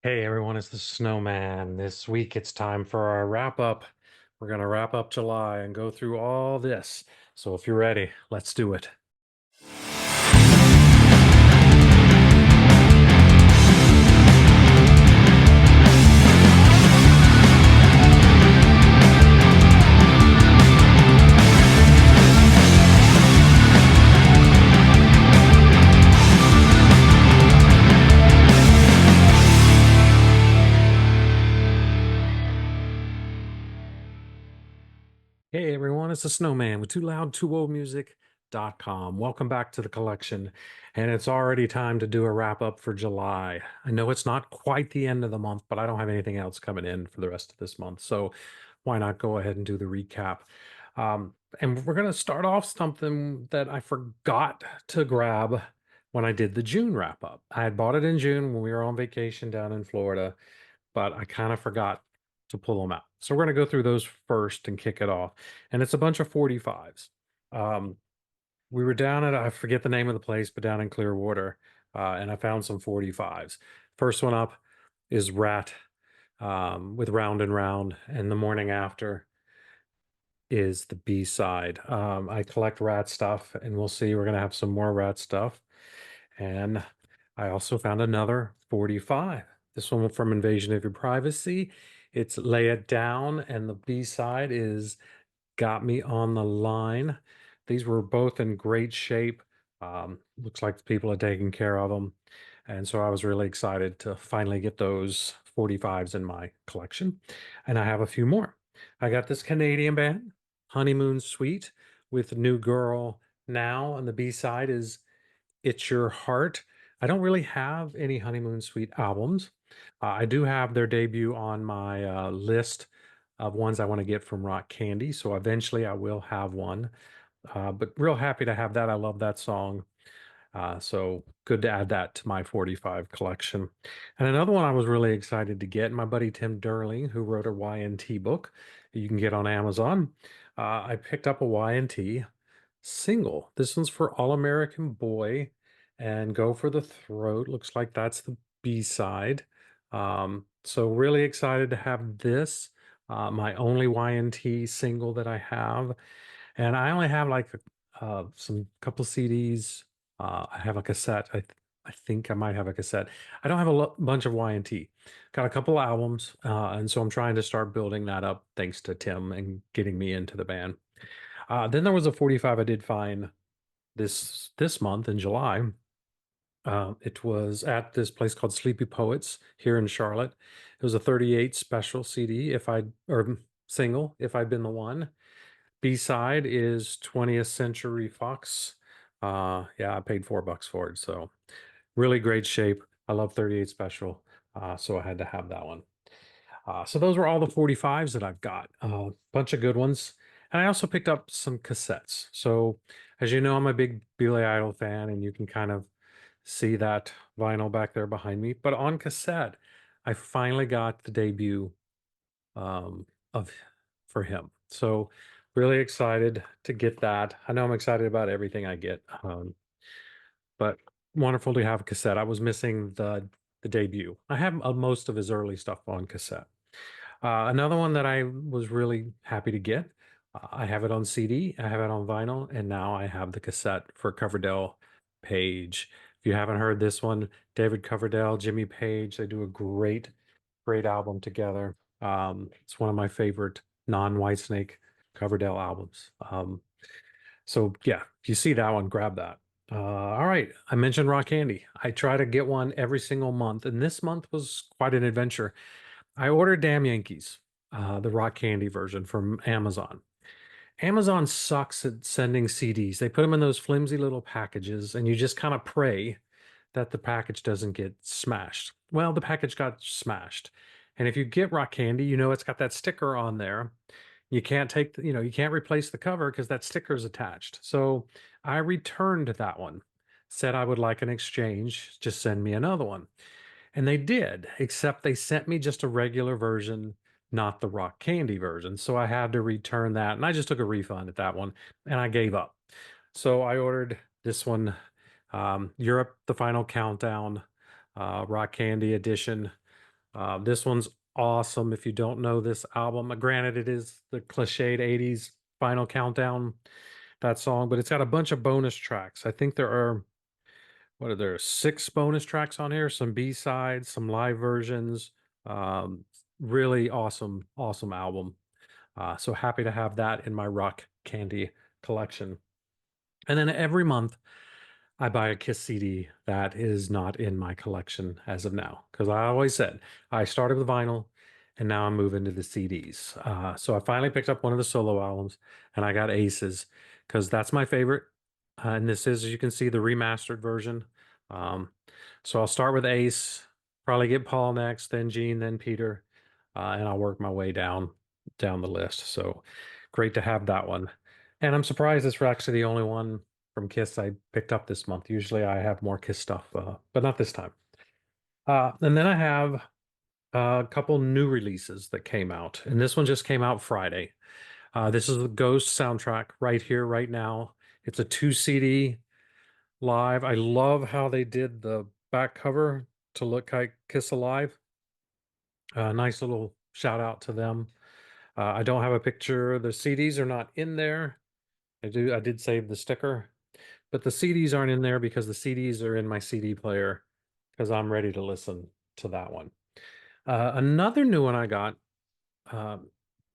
Hey everyone, it's the Snowman. This week it's time for our wrap up. We're going to wrap up July and go through all this. So if you're ready, let's do it. Hey everyone, it's the Snowman with TooLoudTooOldMusic.com. Welcome back to the collection. And it's already time to do a wrap up for July. I know it's not quite the end of the month, but I don't have anything else coming in for the rest of this month. So why not go ahead and do the recap? And we're going to start off something that I forgot to grab when I did the June wrap up. I had bought it in June when we were on vacation down in Florida, but I kind of forgot to pull them out. So we're going to go through those first and kick it off. And it's a bunch of 45s. Um, we were down at, I forget the name of the place, but down in Clearwater, and I found some 45s. First one up is Ratt with Round and Round, and the morning after is the B side. I collect Ratt stuff, and we'll see. We're going to have some more Ratt stuff. And I also found another 45. This one from Invasion of Your Privacy. It's Lay It Down, and the B side is Got Me on the Line. These were both in great shape. Looks like the people are taking care of them. And so I was really excited to finally get those 45s in my collection. And I have a few more. I got this Canadian band, Honeymoon Suite, with New Girl Now, and the B side is It's Your Heart. I don't really have any Honeymoon Suite albums. I do have their debut on my list of ones I want to get from Rock Candy, so eventually I will have one. But real happy to have that. I love that song. So good to add that to my 45 collection. And another one I was really excited to get, my buddy Tim Derling, who wrote a YNT book you can get on Amazon. I picked up a YNT single. This one's for All American Boy and Go for the Throat. Looks like that's the B side. So really excited to have this, my only YNT single that I have. And I only have like some couple CDs. I have a cassette. I think I might have a cassette. I don't have a bunch of YNT. Got a couple albums, and so I'm trying to start building that up thanks to Tim and getting me into the band. Then there was a 45 I did find this month in July. It was at this place called Sleepy Poets here in Charlotte. It was a 38 special CD, if I or single, if I'd been the one. B side is 20th Century Fox. Yeah, I paid $4 for it, so really great shape. I love 38 special, so I had to have that one. So those were all the 45s that I've got. A bunch of good ones. And I also picked up some cassettes. So as you know, I'm a big Billy Idol fan, and you can kind of see that vinyl back there behind me. But on cassette, I finally got the debut of for him. So really excited to get that. I know I'm excited about everything I get, but wonderful to have a cassette. I was missing the debut. I have most of his early stuff on cassette. Another one that I was really happy to get. I have it on CD, I have it on vinyl, and now I have the cassette for Coverdale Page. If you haven't heard this one, David Coverdale, Jimmy Page, they do a great album together. It's one of my favorite non-Whitesnake Coverdale albums. So yeah, if you see that one, grab that. All right, I mentioned Rock Candy. I try to get one every single month, and this month was quite an adventure. I ordered Damn Yankees, the Rock Candy version from Amazon. Amazon sucks at sending CDs. They put them in those flimsy little packages, and you just kind of pray that the package doesn't get smashed. Well, the package got smashed. And if you get Rock Candy, you know it's got that sticker on there. You can't take, you can't replace the cover because that sticker is attached. So I returned that one, said I would like an exchange, just send me another one. And they did, except they sent me just a regular version, not the Rock Candy version. So I had to return that. And I just took a refund at that one and I gave up. So I ordered this one, Europe, the Final Countdown, Rock Candy edition. This one's awesome. If you don't know this album, granted, it is the cliched 80s Final Countdown, that song, but it's got a bunch of bonus tracks. I think there are, what are there, six bonus tracks on here, some B-sides, some live versions. Um, really awesome, awesome album. So happy to have that in my rock candy collection. And then every month, I buy a Kiss CD that is not in my collection as of now. Because I always said I started with vinyl and now I'm moving to the CDs. So I finally picked up one of the solo albums and I got Aces because that's my favorite. And this is, as you can see, the remastered version. Um, so I'll start with Ace, probably get Paul next, then Gene, then Peter, and I'll work my way down the list. So great to have that one. And I'm surprised it's actually the only one from Kiss I picked up this month. Usually I have more Kiss stuff, but not this time. And then I have a couple new releases that came out, and this one just came out Friday. This is the Ghost soundtrack right here, right now. It's a 2 CD live. I love how they did the back cover to look like Kiss Alive. Nice little shout out to them. I don't have a picture. The CDs are not in there. I did save the sticker. But the CDs aren't in there because the CDs are in my CD player because I'm ready to listen to that one. Another new one I got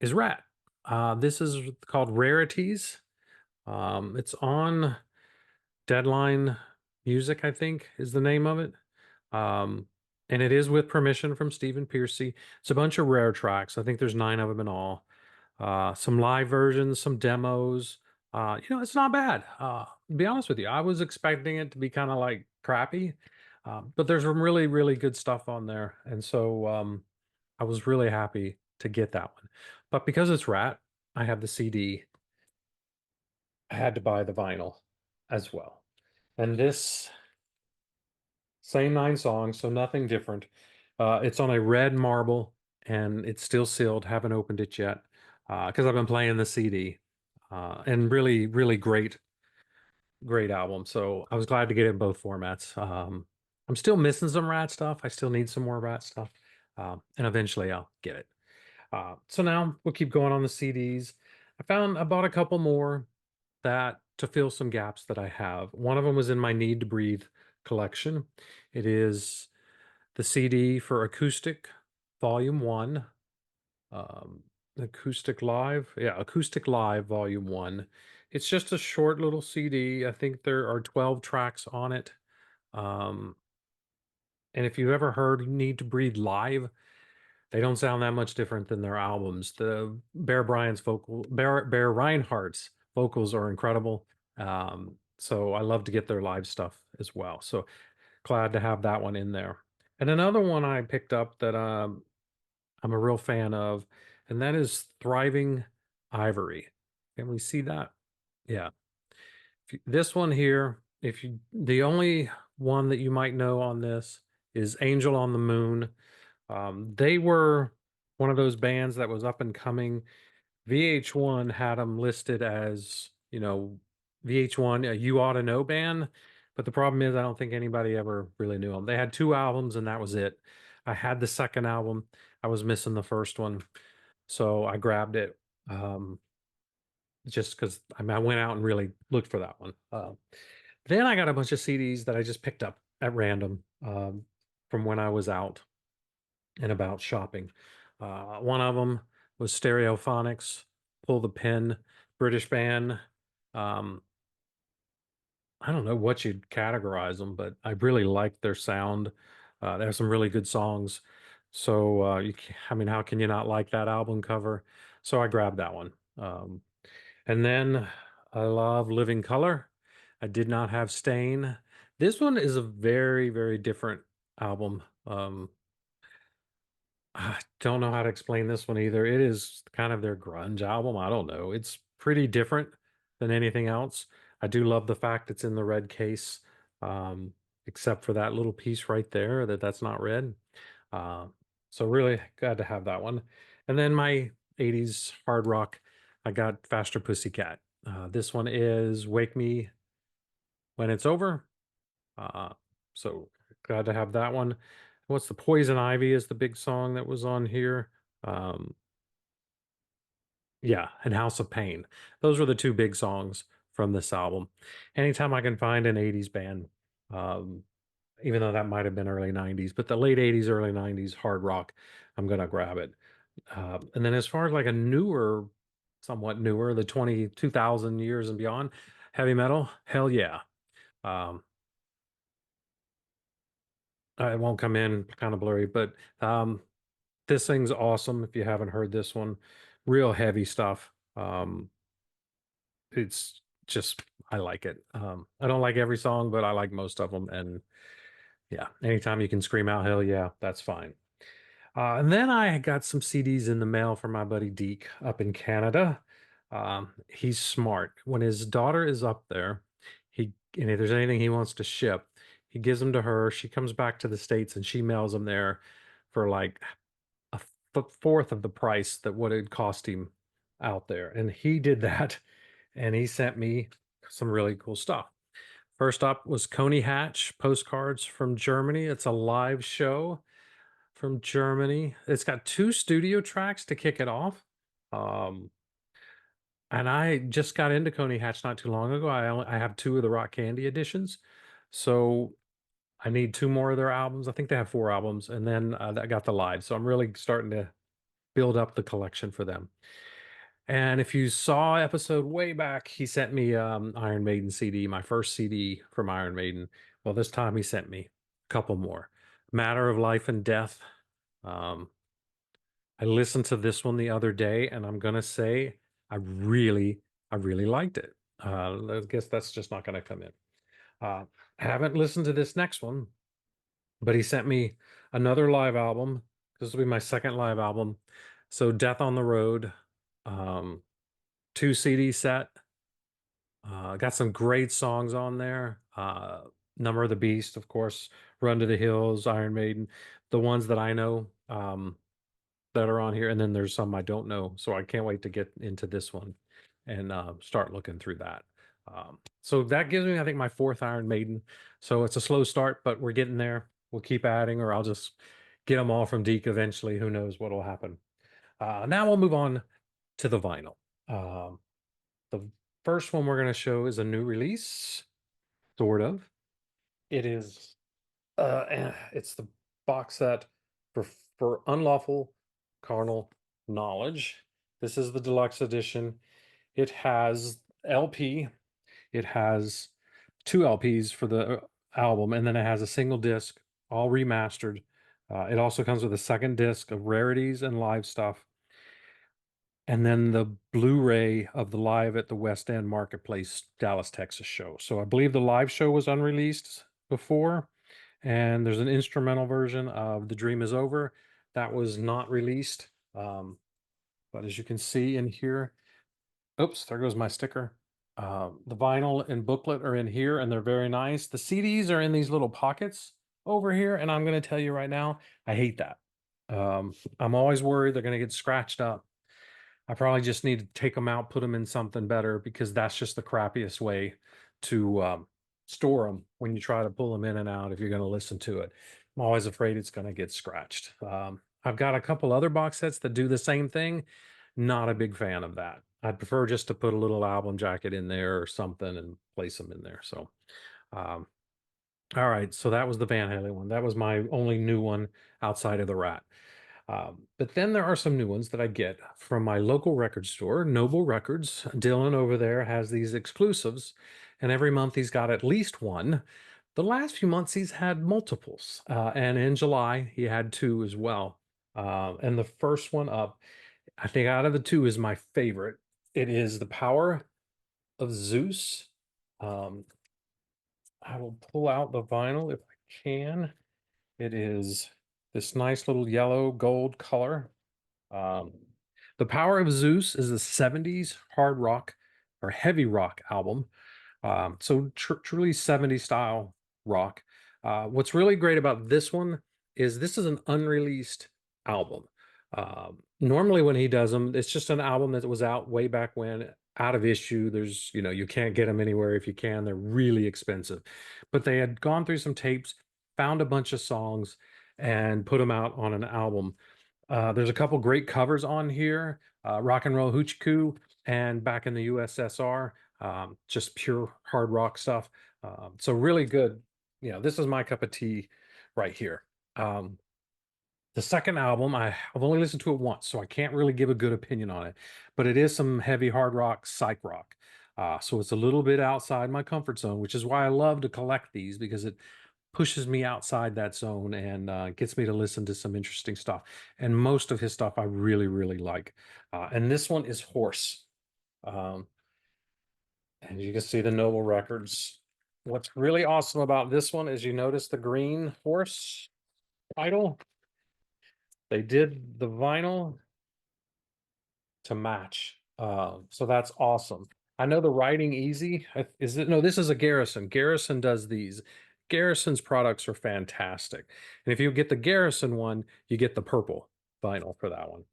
is Ratt. This is called Rarities. It's on Deadline Music, I think is the name of it. Um, and it is with permission from Stephen Piercy. It's a bunch of rare tracks. I think there's 9 of them in all. Some live versions, some demos. It's not bad. To be honest with you, I was expecting it to be kind of like crappy, but there's some really, really good stuff on there, and so I was really happy to get that one. But because it's Rat, I have the CD. I had to buy the vinyl as well, and this same 9 songs, so nothing different. It's on a red marble, and it's still sealed. Haven't opened it yet because I've been playing the CD. And really, really great, great album. So I was glad to get it in both formats. I'm still missing some Rat stuff. I still need some more Rat stuff, and eventually I'll get it. So now we'll keep going on the CDs. I bought a couple more that to fill some gaps that I have. One of them was in my Need to Breathe collection. It is the CD for Acoustic Volume 1, um, Acoustic Live. Yeah, Acoustic Live Volume 1. It's just a short little CD. I think there are 12 tracks on it. Um, and if you've ever heard Need to Breathe live, they don't sound that much different than their albums. The Bear Reinhardt's vocals are incredible. So I love to get their live stuff as well. So glad to have that one in there. And another one I picked up that I'm a real fan of, and that is Thriving Ivory. Can we see that? Yeah. This one here, if you the only one that you might know on this is Angel on the Moon. They were one of those bands that was up and coming. VH1 had them listed as, VH1, a You Ought to Know band. But the problem is, I don't think anybody ever really knew them. They had 2 albums and that was it. I had the second album. I was missing the first one. So I grabbed it just because I went out and really looked for that one. Then I got a bunch of CDs that I just picked up at random from when I was out and about shopping. One of them was Stereophonics, Pull the Pin, British band. Um, I don't know what you'd categorize them, but I really liked their sound. They have some really good songs. So, I mean, how can you not like that album cover? So I grabbed that one. And then I love Living Color. I did not have Stain. This one is a very, very different album. I don't know how to explain this one either. It is kind of their grunge album. I don't know. It's pretty different than anything else. I do love the fact it's in the red case, except for that little piece right there that's not red. Uh, so really glad to have that one. And then my 80s hard rock, I got Faster Pussycat. This one is Wake Me When It's Over. Uh, so glad to have that one. what's the Poison Ivy is the big song that was on here. Um, yeah, and House of Pain. Those were the two big songs from this album. Anytime I can find an 80s band, um, even though that might have been early 90s, but the late 80s, early 90s hard rock, I'm gonna grab it. And then as far as like a newer, somewhat newer, the 2000 years and beyond, heavy metal, hell yeah. Um, it won't come in kind of blurry, but this thing's awesome if you haven't heard this one. Real heavy stuff. It's just I like it. I don't like every song, but I like most of them. And yeah, anytime you can scream out hell yeah, that's fine. And then I got some CDs in the mail from my buddy Deke up in Canada. He's smart. When his daughter is up there, and if there's anything he wants to ship, he gives them to her. She comes back to the States and she mails them there for like a fourth of the price that what it cost him out there. And he did that, and he sent me some really cool stuff. First up was Coney Hatch postcards from Germany. It's a live show from Germany. It's got two studio tracks to kick it off. Um, and I just got into Coney Hatch not too long ago. I have two of the Rock Candy editions. So I need two more of their albums. I think they have four albums, and then I got the live. So I'm really starting to build up the collection for them. And if you saw episode way back, he sent me Iron Maiden CD, my first CD from Iron Maiden. Well, this time he sent me a couple more. Matter of Life and Death. Um, I listened to this one the other day, and I'm gonna say I really, I really liked it. I guess that's just not gonna come in. I haven't listened to this next one, but he sent me another live album. This will be my second live album. So Death on the Road, um, two CD set. Got some great songs on there. Number of the Beast, of course, Run to the Hills, Iron Maiden, the ones that I know that are on here, and then there's some I don't know. So I can't wait to get into this one and start looking through that. So that gives me, I think, my fourth Iron Maiden. So it's a slow start, but we're getting there. We'll keep adding, or I'll just get them all from Deke eventually. Who knows what will happen? Now we'll move on to the vinyl. Um, the first one we're going to show is a new release, sort of. It is it's the box set for Unlawful Carnal Knowledge. This is the deluxe edition. It has LP. It has two LPs for the album, and then it has a single disc, all remastered. It also comes with a second disc of rarities and live stuff, and then the Blu-ray of the live at the West End Marketplace, Dallas, Texas show. So I believe the live show was unreleased before, and there's an instrumental version of The Dream Is Over that was not released. But as you can see in here, oops, there goes my sticker. The vinyl and booklet are in here, and they're very nice. The CDs are in these little pockets over here, and I'm going to tell you right now, I hate that. I'm always worried they're going to get scratched up. I probably just need to take them out, put them in something better, because that's just the crappiest way to store them when you try to pull them in and out if you're going to listen to it. I'm always afraid it's going to get scratched. I've got a couple other box sets that do the same thing. Not a big fan of that. I'd prefer just to put a little album jacket in there or something and place them in there. So, um, all right. So that was the Van Halen one. That was my only new one outside of the Ratt. But then there are some new ones that I get from my local record store, Noble Records. Dylan over there has these exclusives, and every month he's got at least one. The last few months he's had multiples, and in July he had two as well. And the first one up, I think out of the two is my favorite. It is The Power of Zeus. Um, I will pull out the vinyl if I can. It is this nice little yellow gold color. Um, The Power of Zeus is a 70s hard rock or heavy rock album. So truly 70s style rock. What's really great about this one is this is an unreleased album. Normally when he does them, it's just an album that was out way back when, out of issue. There's, you can't get them anywhere. If you can, they're really expensive. But they had gone through some tapes, found a bunch of songs, and put them out on an album. There's a couple great covers on here, Rock and Roll Hoochie Coo and Back in the USSR, just pure hard rock stuff. So really good. This is my cup of tea right here. Um, the second album, I've only listened to it once, so I can't really give a good opinion on it, but it is some heavy hard rock, psych rock. So it's a little bit outside my comfort zone, which is why I love to collect these because it pushes me outside that zone and gets me to listen to some interesting stuff. And most of his stuff I really, really like. And this one is Horse. Um, and you can see the Noble Records. What's really awesome about this one is you notice the green horse title. They did the vinyl to match. So that's awesome. I know the writing easy. Is it? No, this is a Garrison. Garrison does these. Garrison's products are fantastic. And if you get the Garrison one, you get the purple vinyl for that one.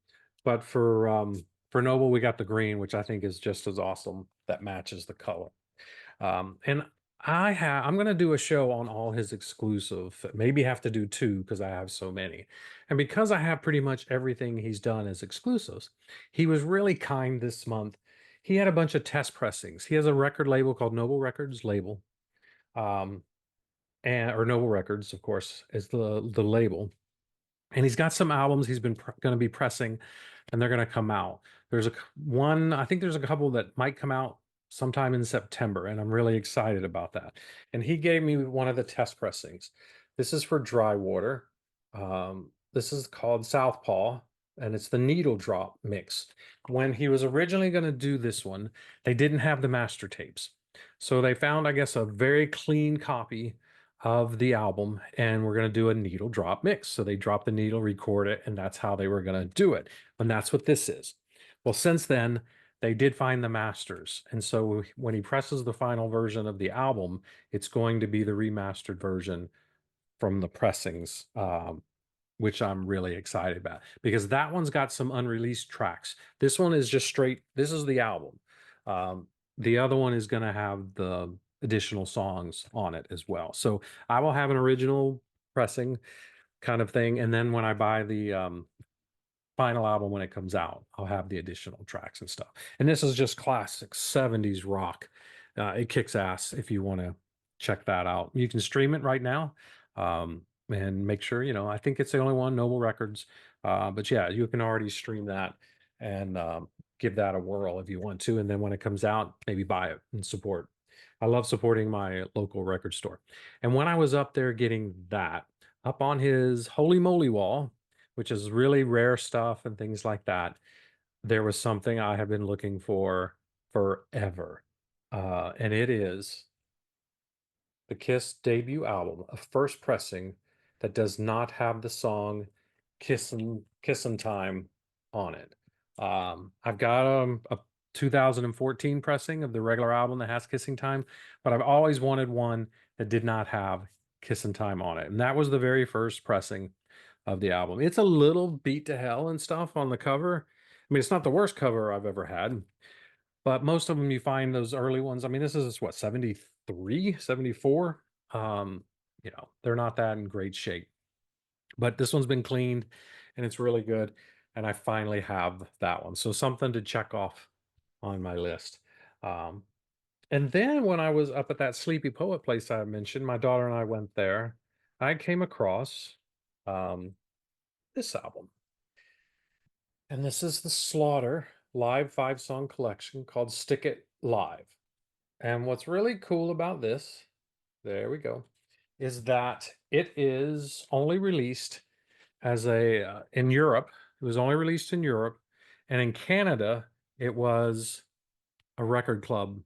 But for Noble, we got the green, which I think is just as awesome. That matches the color. And I'm going to do a show on all his exclusive, maybe have to do two because I have so many. And because I have pretty much everything he's done as exclusives, he was really kind this month. He had a bunch of test pressings. He has a record label called Noble Records label. Um, or Noble Records, of course, is the label. And he's got some albums he's been going to be pressing, and they're going to come out. There's one, I think there's a couple that might come out sometime in September, and I'm really excited about that. And he gave me one of the test pressings. This is for Dry Water. This is called Southpaw, and it's the needle drop mix. When he was originally going to do this one, they didn't have the master tapes. So they found, I guess, a very clean copy of the album, and we're going to do a needle drop mix. So they drop the needle, record it, and that's how they were going to do it. And that's what this is. Well, since then, they did find the masters. And so when he presses the final version of the album, it's going to be the remastered version from the pressings, which I'm really excited about because that one's got some unreleased tracks. This one is just straight, this is the album. Um, the other one is going to have the additional songs on it as well. So I will have an original pressing kind of thing. And then when I buy the final album when it comes out, I'll have the additional tracks and stuff. And this is just classic 70s rock. It kicks ass if you want to check that out. You can stream it right now. And make sure, I think it's the only one, Noble Records. But yeah, you can already stream that and give that a whirl if you want to. And then when it comes out, maybe buy it and support. I love supporting my local record store. And when I was up there getting that, up on his Holy Moly wall, which is really rare stuff and things like that, there was something I have been looking for forever. And it is the Kiss debut album, a first pressing that does not have the song Kissin' Time on it. I've got a 2014 pressing of the regular album that has Kissing Time, but I've always wanted one that did not have Kissin' Time on it. And that was the very first pressing of the album. It's a little beat to hell and stuff on the cover. I mean, it's not the worst cover I've ever had, but most of them you find those early ones. I mean, this is what, 73, 74. They're not that in great shape. But this one's been cleaned and it's really good. And I finally have that one. So something to check off on my list. Um, and then when I was up at that Sleepy Poet place I mentioned, my daughter and I went there. I came across um, this album. And this is the Slaughter live 5-song collection called Stick It Live. And what's really cool about this, there we go, is that it is only released as in Europe. It was only released in Europe, and in Canada, it was a record club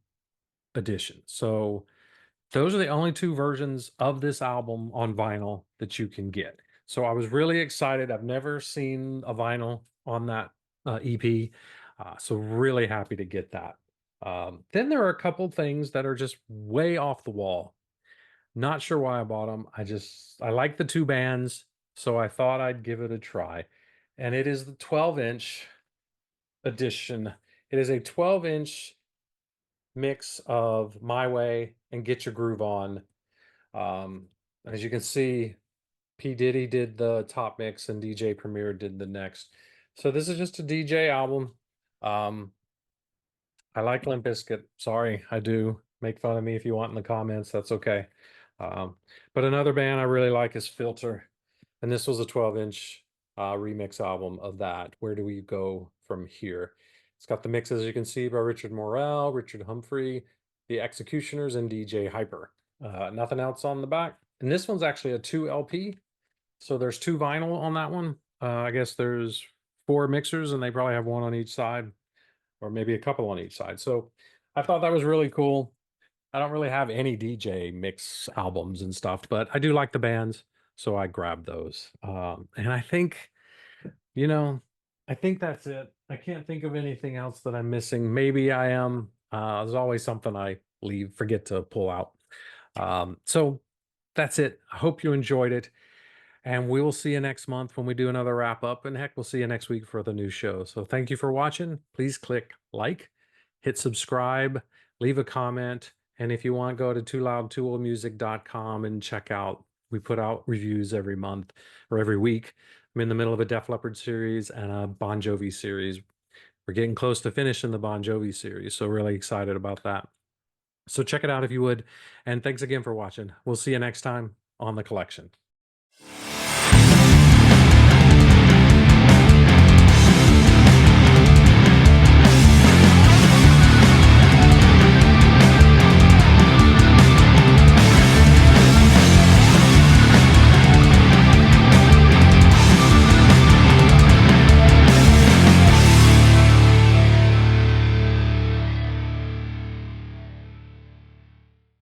edition. So those are the only two versions of this album on vinyl that you can get. So I was really excited. I've never seen a vinyl on that EP. So really happy to get that. Then there are a couple things that are just way off the wall. Not sure why I bought them. I like the two bands, so I thought I'd give it a try. And it is the 12-inch edition. It is a 12-inch mix of My Way and Get Your Groove On. As you can see, P. Diddy did the top mix and DJ Premier did the next. So this is just a DJ album. Um, I like Limp Bizkit. Sorry, I do. Make fun of me if you want in the comments. That's okay. Um, but another band I really like is Filter. And this was a 12-inch remix album of that. Where do we go from here? It's got the mixes you can see by Richard Morel, Richard Humphrey, The Executioners, and DJ Hyper. Nothing else on the back. And this one's actually a 2 LP. So there's 2 vinyl on that one. I guess there's 4 mixers, and they probably have one on each side, or maybe a couple on each side. So I thought that was really cool. I don't really have any DJ mix albums and stuff, but I do like the bands, so I grabbed those. And I think, you know, I think that's it. I can't think of anything else that I'm missing. Maybe I am. There's always something I forget to pull out. So that's it. I hope you enjoyed it. And we will see you next month when we do another wrap up. And heck, we'll see you next week for the new show. So thank you for watching. Please click like, hit subscribe, leave a comment. And if you want, go to tooloudtoolmusic.com and check out, we put out reviews every month or every week. I'm in the middle of a Def Leppard series and a Bon Jovi series. We're getting close to finishing the Bon Jovi series, so really excited about that. So check it out if you would. And thanks again for watching. We'll see you next time on The Collection.